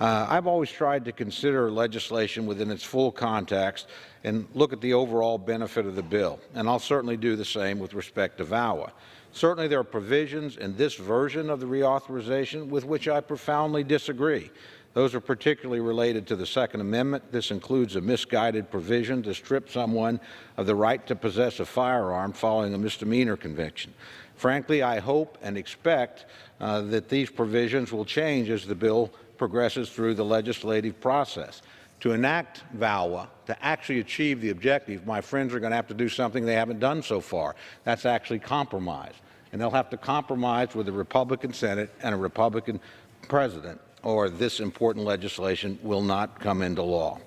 I've always tried to consider legislation within its full context and look at the overall benefit of the bill, and I'll certainly do the same with respect to VAWA. Certainly there are provisions in this version of the reauthorization with which I profoundly disagree. Those are particularly related to the Second Amendment. This includes a misguided provision to strip someone of the right to possess a firearm following a misdemeanor conviction. Frankly, I hope and expect that these provisions will change as the bill progresses through the legislative process. To enact VAWA, to actually achieve the objective, my friends are going to have to do something they haven't done so far. That's actually compromise. And they'll have to compromise with a Republican Senate and a Republican President, or this important legislation will not come into law.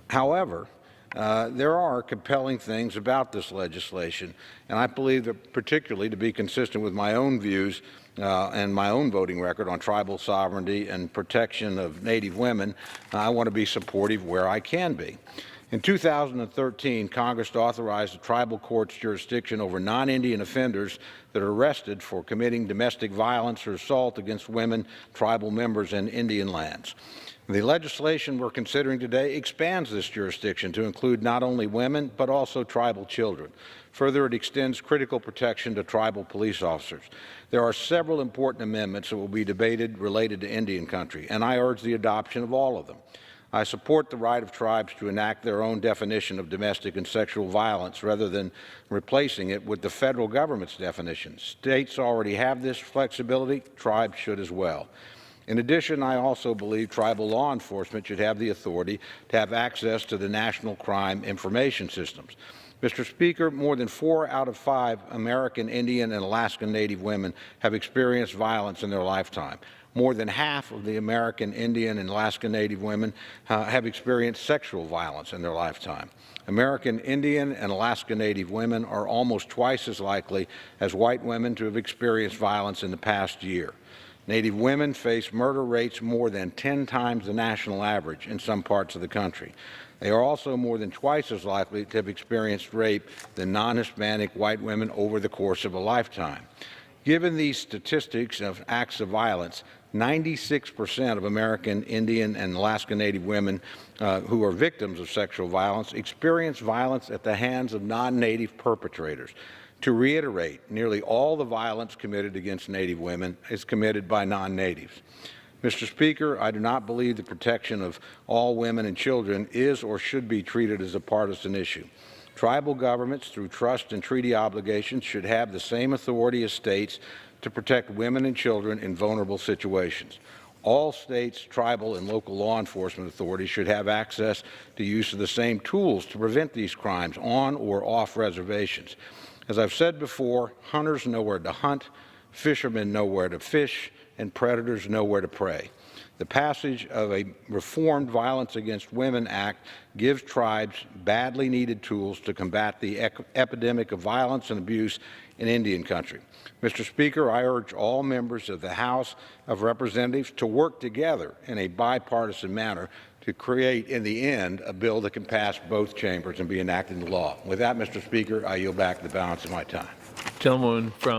However, there are compelling things about this legislation, and I believe that particularly to be consistent with my own views and my own voting record on tribal sovereignty and protection of Native women, I want to be supportive where I can be. In 2013, Congress authorized the tribal court's jurisdiction over non-Indian offenders that are arrested for committing domestic violence or assault against women, tribal members, and Indian lands. The legislation we're considering today expands this jurisdiction to include not only women, but also tribal children. Further, it extends critical protection to tribal police officers. There are several important amendments that will be debated related to Indian country, and I urge the adoption of all of them. I support the right of tribes to enact their own definition of domestic and sexual violence rather than replacing it with the federal government's definition. States already have this flexibility. Tribes should as well. In addition, I also believe tribal law enforcement should have the authority to have access to the national crime information systems. Mr. Speaker, more than 4 out of 5 American Indian and Alaskan Native women have experienced violence in their lifetime. More than half of the American Indian and Alaskan Native women have experienced sexual violence in their lifetime. American Indian and Alaska Native women are almost twice as likely as white women to have experienced violence in the past year. Native women face murder rates more than 10 times the national average in some parts of the country. They are also more than twice as likely to have experienced rape than non-Hispanic white women over the course of a lifetime. Given these statistics of acts of violence, 96% of American Indian and Alaska Native women who are victims of sexual violence experience violence at the hands of non-Native perpetrators. To reiterate, nearly all the violence committed against Native women is committed by non-Natives. Mr. Speaker, I do not believe the protection of all women and children is or should be treated as a partisan issue. Tribal governments, through trust and treaty obligations, should have the same authority as states to protect women and children in vulnerable situations. All states, tribal, and local law enforcement authorities should have access to use of the same tools to prevent these crimes on or off reservations. As I've said before, hunters know where to hunt, fishermen know where to fish, and predators know where to prey. The passage of a reformed Violence Against Women Act gives tribes badly needed tools to combat the epidemic of violence and abuse in Indian country. Mr. Speaker, I urge all members of the House of Representatives to work together in a bipartisan manner to create, in the end, a bill that can pass both chambers and be enacted into law. With that, Mr. Speaker, I yield back the balance of my time. Gentleman from